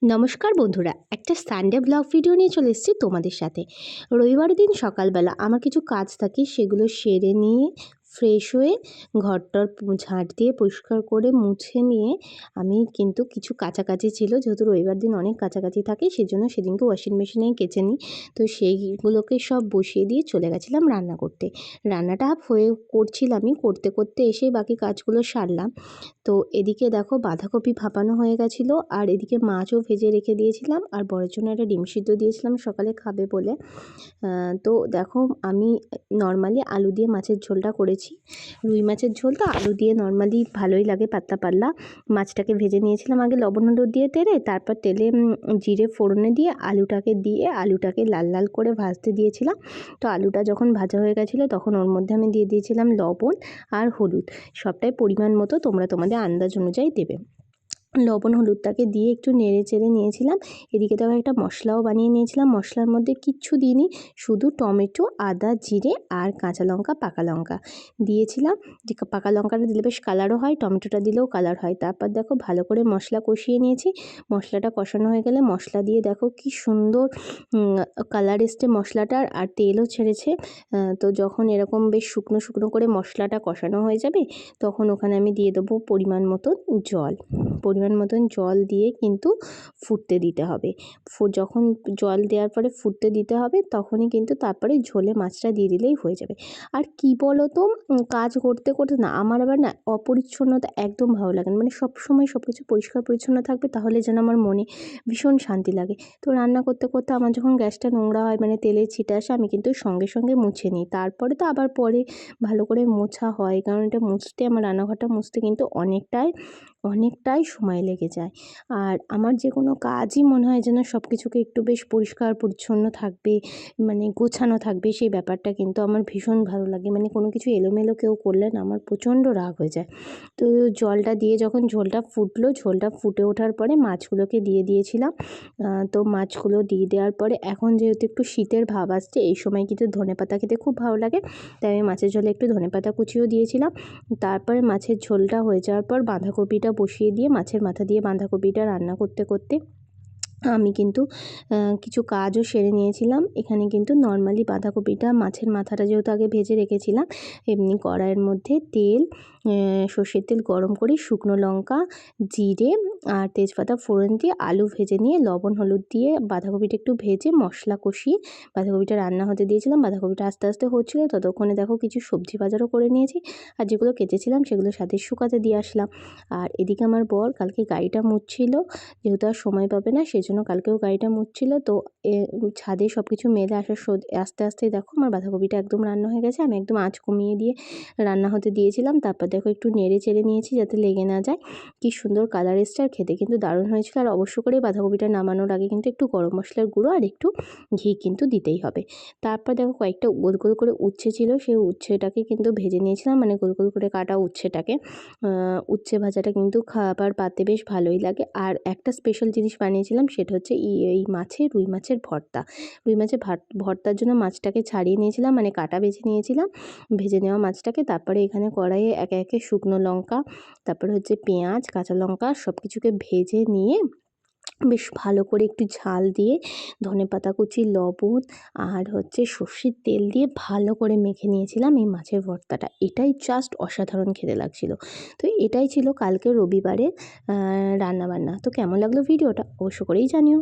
নমস্কার বন্ধুরা, একটা সানডে ব্লগ ভিডিও নিয়ে চলে এসেছি তোমাদের সাথে। রবিবার দিন সকালবেলা আমার কিছু কাজ থাকে, সেগুলো সেরে নিয়ে ফ্রেশ হয়ে ঘরটর ঝাঁট দিয়ে পরিষ্কার করে মুছে নিয়ে আমি কিন্তু কিছু কাচাকাচি ছিল, যেহেতু রবিবার দিন অনেক কাচাকাচি থাকে সেজন্য সেদিনকে ওয়াশিং মেশিনেই কেচে নিই। তো সেইগুলোকে সব বসিয়ে দিয়ে চলে গেছিলাম রান্না করতে। রান্নাটা হয়ে করছিলামই, করতে করতে এসে বাকি কাজগুলো সারলাম। তো এদিকে দেখো বাঁধাকপি ভাপানো হয়ে গেছিলো, আর এদিকে মাছও ভেজে রেখে দিয়েছিলাম, আর বরের জন্য একটা ডিম সিদ্ধ দিয়েছিলাম সকালে খাবে বলে। তো দেখো আমি নর্মালি আলু দিয়ে মাছের ঝোলটা করেছি। রুই মাছের ঝোল তো আলু দিয়ে নর্মালি ভালোই লাগে, পাতলা পাতলা। মাছটাকে ভেজে নিয়েছিলাম আগে লবণ হলুদ দিয়ে তেলে, তারপর তেলে জিরে ফোড়নে দিয়ে আলুটাকে লাল লাল করে ভাজতে দিয়েছিলাম। তো আলুটা যখন ভাজা হয়ে গেছিলো তখন ওর মধ্যে আমি দিয়ে দিয়েছিলাম লবণ আর হলুদ, সবটাই পরিমাণ মতো, তোমরা তোমাদের আন্দাজ অনুযায়ী দেবে। লবণ হলুদটাকে দিয়ে একটু নেড়ে চেড়ে নিয়েছিলাম। এদিকে তো একটা মশলাও বানিয়ে নিয়েছিলাম। মশলার মধ্যে কিচ্ছু দিইনি, শুধু টমেটো, আদা, জিরে আর কাঁচা লঙ্কা, পাকা লঙ্কা দিয়েছিলাম। যে পাকা লঙ্কাটা দিলে বেশ কালারও হয়, টমেটোটা দিলেও কালার হয়। তারপর দেখো ভালো করে মশলা কষিয়ে নিয়েছি। মশলাটা কষানো হয়ে গেলে মশলা দিয়ে দেখো কি সুন্দর কালার এসছে মশলাটার, আর তেলও ছেড়েছে। তো যখন এরকম বেশ শুকনো শুকনো করে মশলাটা কষানো হয়ে যাবে, তখন ওখানে আমি দিয়ে দেবো পরিমাণ মতো জল। পরিমাণ মতন জল দিয়ে কিন্তু ফুটতে দিতে হবে। যখন জল দেওয়ার পরে ফুটতে দিতে হবে, তখনই কিন্তু তারপরে ঝোলে মাছটা দিয়ে দিলেই হয়ে যাবে। আর কি বলো তো, কাজ করতে করতে না আমার আবার না অপরিচ্ছন্নতা একদম ভালো লাগে না। মানে সবসময় সব কিছু পরিষ্কার পরিচ্ছন্ন থাকবে, তাহলে যেন আমার মনে ভীষণ শান্তি লাগে। তো রান্না করতে করতে আমার যখন গ্যাসটা নোংরা হয়, মানে তেলের ছিটে আসে, আমি কিন্তু সঙ্গে সঙ্গে মুছে নিই। তারপরে তো আবার পরে ভালো করে মোছা হয়, কারণ এটা মুছতে, আমার রান্নাঘরটা মুছতে কিন্তু অনেকটাই সময় লেগে যায়। আর আমার যে কোনো কাজই মনে হয় যেন সব কিছুকে একটু বেশ পরিষ্কার পরিচ্ছন্ন থাকবে, মানে গোছানো থাকবে, সেই ব্যাপারটা কিন্তু আমার ভীষণ ভালো লাগে। মানে কোনো কিছু এলোমেলো কেউ করলে না আমার প্রচণ্ড রাগ হয়ে যায়। তো জলটা দিয়ে যখন ঝোলটা ফুটলো, ঝোলটা ফুটে ওঠার পরে মাছগুলোকে দিয়ে দিয়েছিলাম। তো মাছগুলো দিয়ে দেওয়ার পরে এখন যেহেতু একটু শীতের ভাব আসছে, এই সময় কিন্তু ধনেপাতা খেতে খুব ভালো লাগে, তাই আমি মাছের ঝোলে একটু ধনেপাতা কুচিও দিয়েছিলাম। তারপরে মাছের ঝোলটা হয়ে যাওয়ার পর বাঁধাকপিটা বসিয়ে দিয়ে মাছের মাথা দিয়ে বাঁধাকপিটা রান্না করতে করতে আমি কিন্তু কিছু কাজও সেরে নিয়েছিলাম। এখানে কিন্তু নর্মালি বাঁধাকপিটা, মাছের মাথাটা যেহেতু আগে ভেজে রেখেছিলাম, এমনি কড়াইয়ের মধ্যে তেল, সর্ষের তেল গরম করে শুকনো লঙ্কা, জিরে আর তেজপাতা ফোড়ন দিয়ে আলু ভেজে নিয়ে লবণ হলুদ দিয়ে বাঁধাকপিটা একটু ভেজে মশলা কষিয়ে বাঁধাকপিটা রান্না হতে দিয়েছিলাম। বাঁধাকপিটা আস্তে আস্তে হচ্ছিলো, ততক্ষণে দেখো কিছু সবজি বাজারও করে নিয়েছি, আর যেগুলো কেটেছিলাম সেগুলো সাথে শুকাতে দিয়ে আসলাম। আর এদিকে আমার বর কালকে গাড়িটা মুছছিল, যেহেতু আর সময় পাবে না সেজন্য কালকেও গাড়িটা মুছছিল। তো ছাদে সব কিছু মেলে আস্তে আস্তে দেখো আমার বাঁধাকপিটা একদম রান্না হয়ে গেছে। আমি একদম আঁচ কমিয়ে দিয়ে রান্না হতে দিয়েছিলাম। তারপর দেখো একটু নেড়ে চেড়ে নিয়েছি যাতে লেগে না যায়। কি সুন্দর কালার এসছে, আর খেতে কিন্তু দারুণ হয়েছিল। আর অবশ্য করে বাঁধাকপিটা নামানোর আগে কিন্তু একটু গরম মশলার গুঁড়ো আর একটু ঘি কিন্তু দিতেই হবে। তারপর দেখো কয়েকটা গোল গোল করে উচ্ছে ছিল, সেই উচ্ছেটাকে কিন্তু ভেজে নিয়েছিলাম, মানে গোল গোল করে কাটা উচ্ছেটাকে। উচ্ছে ভাজাটা কিন্তু খাবার পাতে বেশ ভালোই লাগে। আর একটা স্পেশাল জিনিস বানিয়েছিলাম, সেটা হচ্ছে এই রুই মাছের ভর্তা। রুই মাছের ভর্তার জন্য মাছটাকে ছাড়িয়ে নিয়েছিলাম, মানে কাটা বেছে নিয়েছিলাম ভেজে নেওয়া মাছটাকে। তারপরে এখানে কড়াইয়ে একে একে শুকনো লঙ্কা, তারপরে হচ্ছে পেঁয়াজ, কাঁচা লঙ্কা সব কিছুকে ভেজে নিয়ে বেশ ভালো করে একটু ঝাল দিয়ে ধনেপাতা কুচি, লবণ আর হচ্ছে সর্ষের তেল দিয়ে ভালো করে মেখে নিয়েছিলাম এই মাছের ভর্তাটা। এটাই জাস্ট অসাধারণ খেতে লাগছিল। তো এটাই ছিল কালকে রবিবারে রান্নাবান্না। তো কেমন লাগলো ভিডিওটা অবশ্য করেই জানিও।